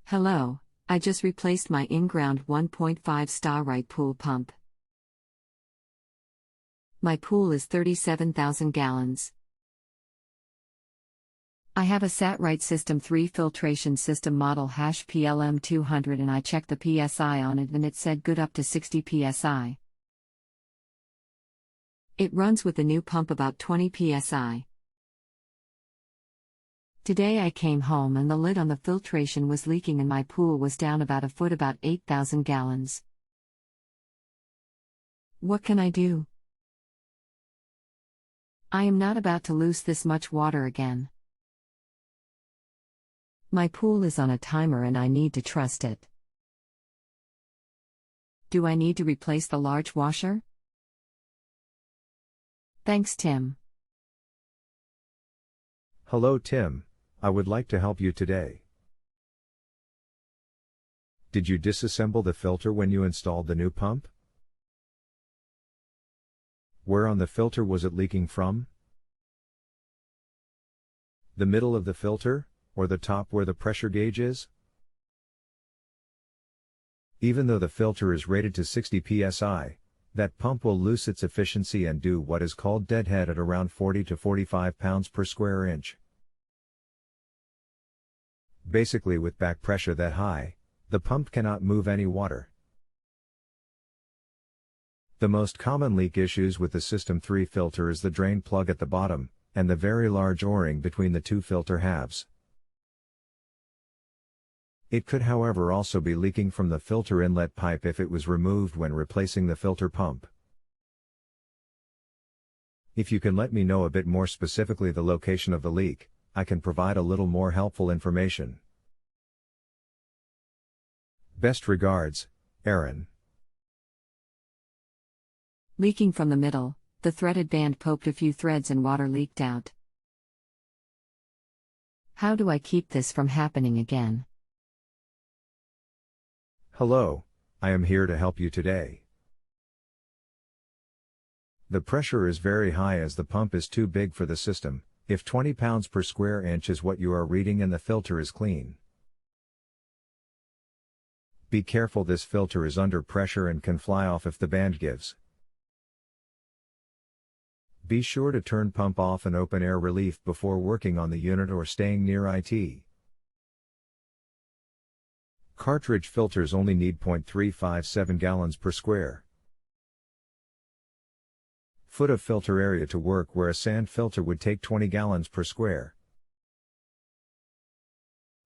Hello, I just replaced my in-ground 1.5 STA Rite pool pump. My pool is 37,000 gallons. I have a sat-rite System 3 filtration system model #PLM200 and I checked the PSI on it and it said good up to 60 PSI. It runs with the new pump about 20 PSI. Today I came home and the lid on the filtration was leaking and my pool was down about a foot, about 8,000 gallons. What can I do? I am not about to lose this much water again. My pool is on a timer and I need to trust it. Do I need to replace the large washer? Thanks, Tim. Hello, Tim. I would like to help you today. Did you disassemble the filter when you installed the new pump? Where on the filter was it leaking from? The middle of the filter, or the top where the pressure gauge is? Even though the filter is rated to 60 psi, that pump will lose its efficiency and do what is called deadhead at around 40 to 45 pounds per square inch. Basically, with back pressure that high, the pump cannot move any water. The most common leak issues with the System 3 filter is the drain plug at the bottom, and the very large O-ring between the two filter halves. It could, however, also be leaking from the filter inlet pipe if it was removed when replacing the filter pump. If you can let me know a bit more specifically the location of the leak, I can provide a little more helpful information. Best regards, Aaron. Leaking from the middle, the threaded band poked a few threads and water leaked out. How do I keep this from happening again? Hello, I am here to help you today. The pressure is very high as the pump is too big for the system, if 20 pounds per square inch is what you are reading and the filter is clean. Be careful, this filter is under pressure and can fly off if the band gives. Be sure to turn pump off and open air relief before working on the unit or staying near it. Cartridge filters only need 0.357 gallons per square foot of filter area to work, where a sand filter would take 20 gallons per square.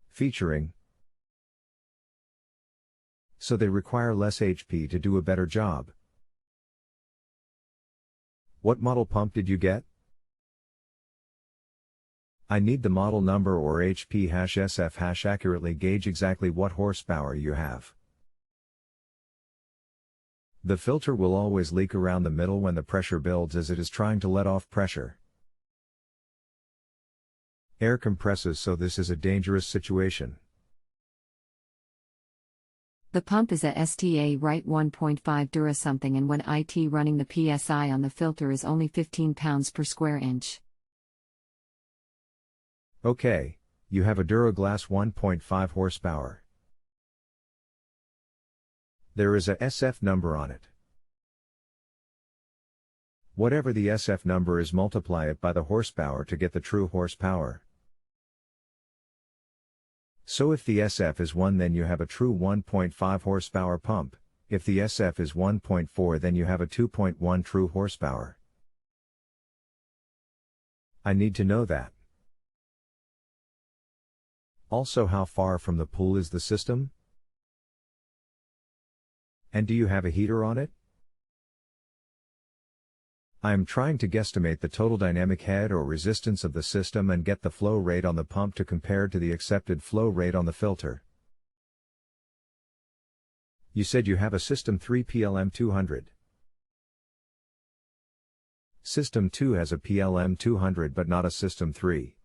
Featuring. So they require less HP to do a better job. What model pump did you get? I need the model number or HP-SF- accurately gauge exactly what horsepower you have. The filter will always leak around the middle when the pressure builds, as it is trying to let off pressure. Air compresses, so this is a dangerous situation. The pump is a STA Rite 1.5 Dura something, and when IT running, the PSI on the filter is only 15 pounds per square inch. Okay, you have a Duraglass 1.5 horsepower. There is a SF number on it. Whatever the SF number is, multiply it by the horsepower to get the true horsepower. So if the SF is 1, then you have a true 1.5 horsepower pump. If the SF is 1.4, then you have a 2.1 true horsepower. I need to know that. Also, how far from the pool is the system? And do you have a heater on it? I am trying to guesstimate the total dynamic head or resistance of the system and get the flow rate on the pump to compare to the accepted flow rate on the filter. You said you have a System 3 PLM200. System 2 has a PLM200 but not a System 3.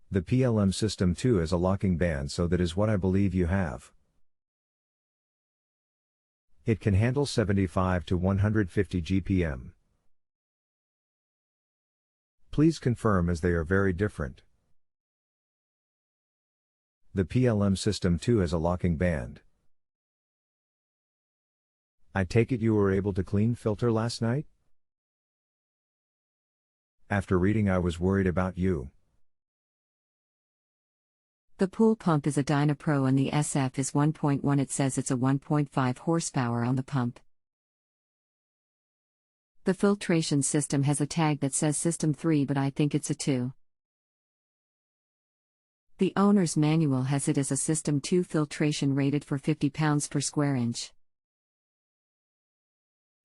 The PLM System 2 has a locking band, so that is what I believe you have. It can handle 75 to 150 GPM. Please confirm, as they are very different. The PLM system too has a locking band. I take it you were able to clean filter last night? After reading I was worried about you. The pool pump is a Dynapro and the SF is 1.1. It says it's a 1.5 horsepower on the pump. The filtration system has a tag that says System 3, but I think it's a 2. The owner's manual has it as a System 2 filtration rated for 50 pounds per square inch.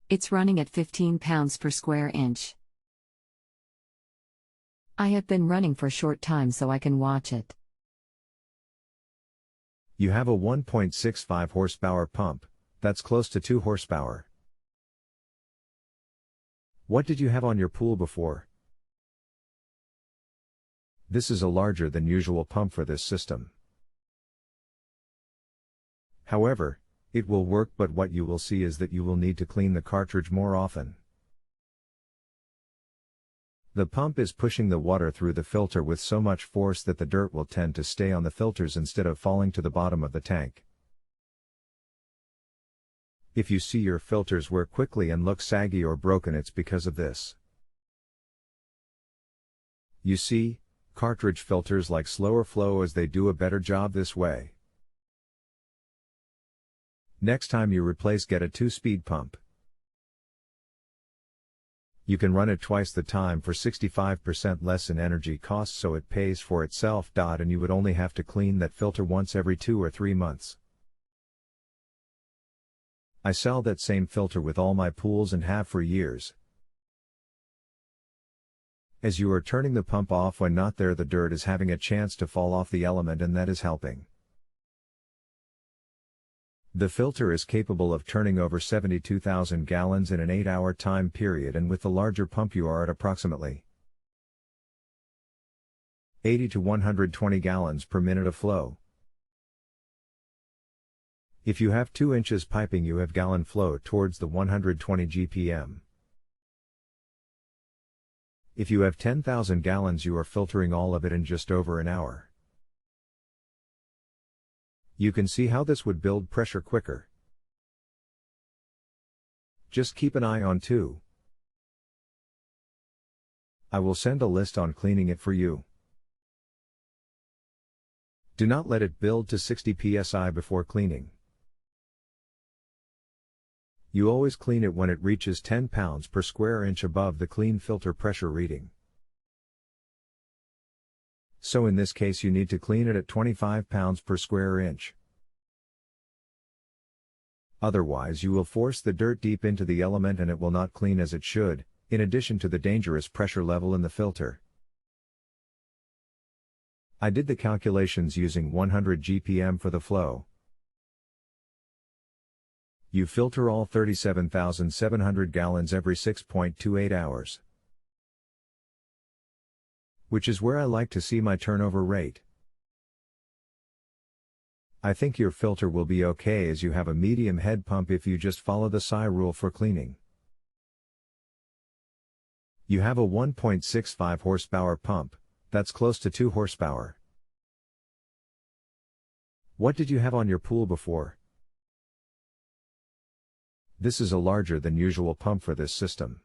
It's running at 15 pounds per square inch. I have been running for a short time so I can watch it. You have a 1.65 horsepower pump, that's close to 2 horsepower. What did you have on your pool before? This is a larger than usual pump for this system. However, it will work, but what you will see is that you will need to clean the cartridge more often. The pump is pushing the water through the filter with so much force that the dirt will tend to stay on the filters instead of falling to the bottom of the tank. If you see your filters wear quickly and look saggy or broken, it's because of this. You see, cartridge filters like slower flow as they do a better job this way. Next time you replace, get a 2-speed pump. You can run it twice the time for 65% less in energy costs, so it pays for itself. And you would only have to clean that filter once every 2 or 3 months. I sell that same filter with all my pools and have for years. As you are turning the pump off when not there, the dirt is having a chance to fall off the element, and that is helping. The filter is capable of turning over 72,000 gallons in an 8-hour time period, and with the larger pump you are at approximately 80 to 120 gallons per minute of flow. If you have 2 inches piping, you have gallon flow towards the 120 GPM. If you have 10,000 gallons, you are filtering all of it in just over an hour. You can see how this would build pressure quicker. Just keep an eye on too. I will send a list on cleaning it for you. Do not let it build to 60 psi before cleaning. You always clean it when it reaches 10 pounds per square inch above the clean filter pressure reading. So in this case you need to clean it at 25 pounds per square inch. Otherwise you will force the dirt deep into the element and it will not clean as it should, in addition to the dangerous pressure level in the filter. I did the calculations using 100 GPM for the flow. You filter all 37,700 gallons every 6.28 hours. Which is where I like to see my turnover rate. I think your filter will be okay as you have a medium head pump if you just follow the SI rule for cleaning. You have a 1.65 horsepower pump, that's close to 2 horsepower. What did you have on your pool before? This is a larger than usual pump for this system.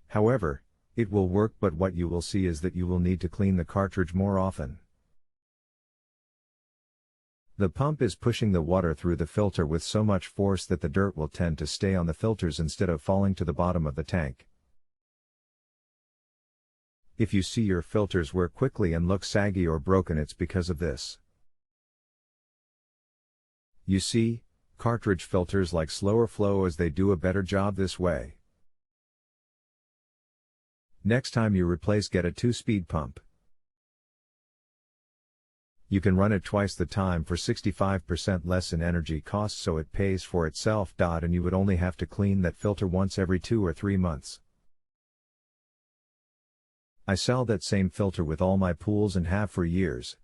However, it will work, but what you will see is that you will need to clean the cartridge more often. The pump is pushing the water through the filter with so much force that the dirt will tend to stay on the filters instead of falling to the bottom of the tank. If you see your filters wear quickly and look saggy or broken, it's because of this. You see, cartridge filters like slower flow as they do a better job this way. Next time you replace, get a 2-speed pump. You can run it twice the time for 65% less in energy costs, so it pays for itself. And you would only have to clean that filter once every 2 or 3 months. I sell that same filter with all my pools and have for years.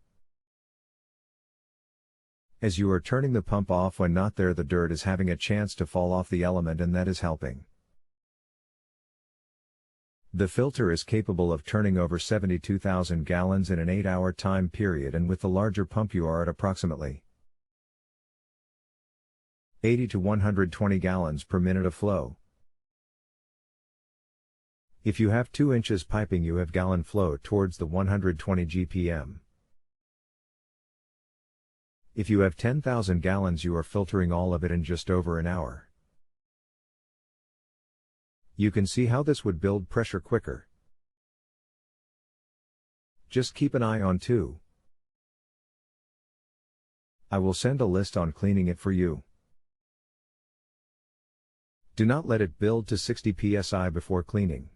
As you are turning the pump off when not there, the dirt is having a chance to fall off the element, and that is helping. The filter is capable of turning over 72,000 gallons in an 8-hour time period, and with the larger pump you are at approximately 80 to 120 gallons per minute of flow. If you have 2 inches piping, you have gallon flow towards the 120 GPM. If you have 10,000 gallons, you are filtering all of it in just over an hour. You can see how this would build pressure quicker. Just keep an eye on 2. I will send a list on cleaning it for you. Do not let it build to 60 psi before cleaning.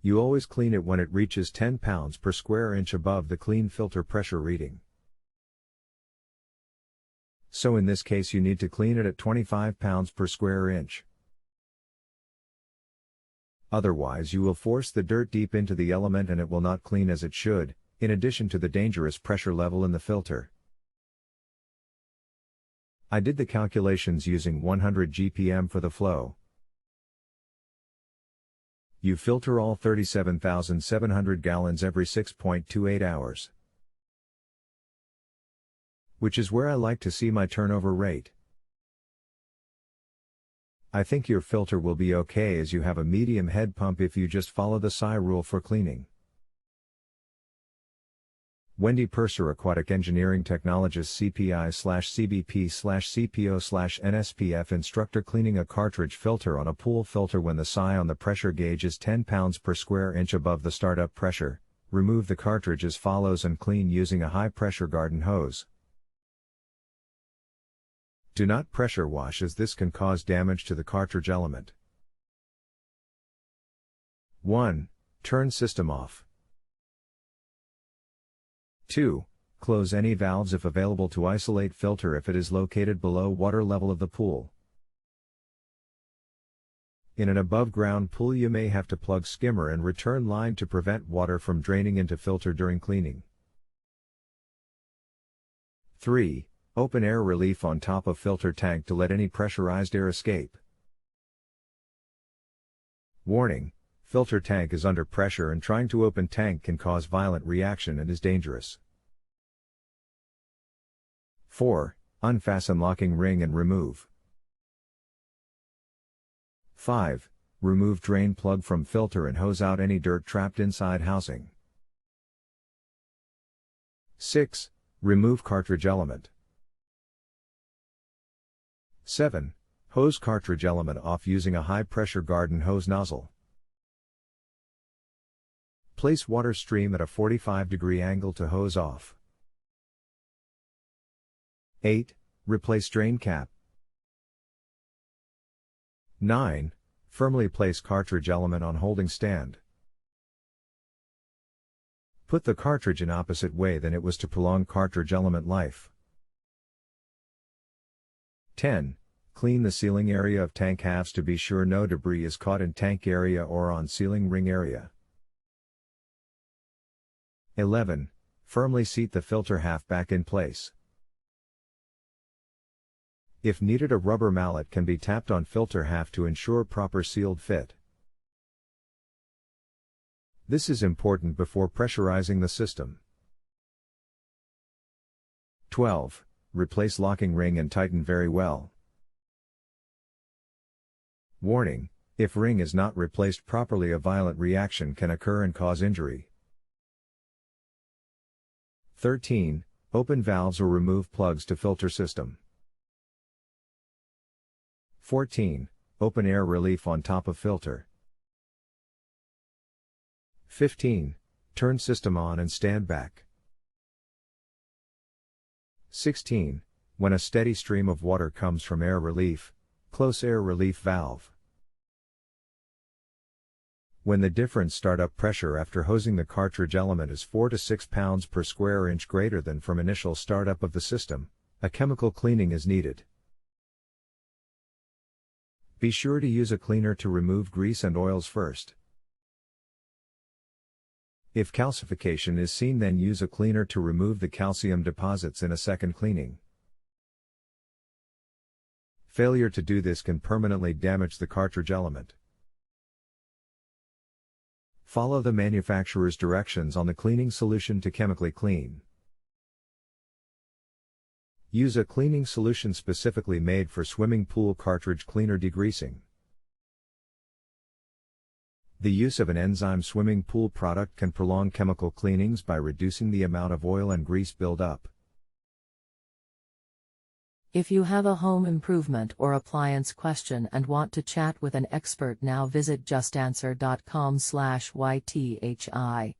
You always clean it when it reaches 10 pounds per square inch above the clean filter pressure reading. So in this case you need to clean it at 25 pounds per square inch. Otherwise you will force the dirt deep into the element and it will not clean as it should, in addition to the dangerous pressure level in the filter. I did the calculations using 100 GPM for the flow. You filter all 37,700 gallons every 6.28 hours. Which is where I like to see my turnover rate. I think your filter will be okay as you have a medium head pump if you just follow the SI rule for cleaning. Wendy Purser, Aquatic Engineering Technologist, CPI/CBP/CPO/NSPF Instructor, cleaning a cartridge filter on a pool filter. When the SI on the pressure gauge is 10 pounds per square inch above the startup pressure, remove the cartridge as follows and clean using a high pressure garden hose. Do not pressure wash as this can cause damage to the cartridge element. 1. Turn system off. 2. Close any valves if available to isolate filter if it is located below water level of the pool. In an above-ground pool you may have to plug skimmer and return line to prevent water from draining into filter during cleaning. 3. Open air relief on top of filter tank to let any pressurized air escape. Warning: filter tank is under pressure and trying to open tank can cause violent reaction and is dangerous. 4. Unfasten locking ring and remove. 5. Remove drain plug from filter and hose out any dirt trapped inside housing. 6. Remove cartridge element. 7. Hose cartridge element off using a high-pressure garden hose nozzle. Place water stream at a 45-degree angle to hose off. 8. Replace drain cap. 9. Firmly place cartridge element on holding stand. Put the cartridge in opposite way than it was to prolong cartridge element life. 10. Clean the sealing area of tank halves to be sure no debris is caught in tank area or on sealing ring area. 11. Firmly seat the filter half back in place. If needed, a rubber mallet can be tapped on filter half to ensure proper sealed fit. This is important before pressurizing the system. 12. Replace locking ring and tighten very well. Warning: if ring is not replaced properly, a violent reaction can occur and cause injury. 13. Open valves or remove plugs to filter system. 14. Open air relief on top of filter. 15. Turn system on and stand back. 16. When a steady stream of water comes from air relief, close air relief valve. When the difference startup pressure after hosing the cartridge element is 4 to 6 pounds per square inch greater than from initial startup of the system, a chemical cleaning is needed. Be sure to use a cleaner to remove grease and oils first. If calcification is seen, then use a cleaner to remove the calcium deposits in a second cleaning. Failure to do this can permanently damage the cartridge element. Follow the manufacturer's directions on the cleaning solution to chemically clean. Use a cleaning solution specifically made for swimming pool cartridge cleaner degreasing. The use of an enzyme swimming pool product can prolong chemical cleanings by reducing the amount of oil and grease buildup. If you have a home improvement or appliance question and want to chat with an expert now, visit justanswer.com/YTHI.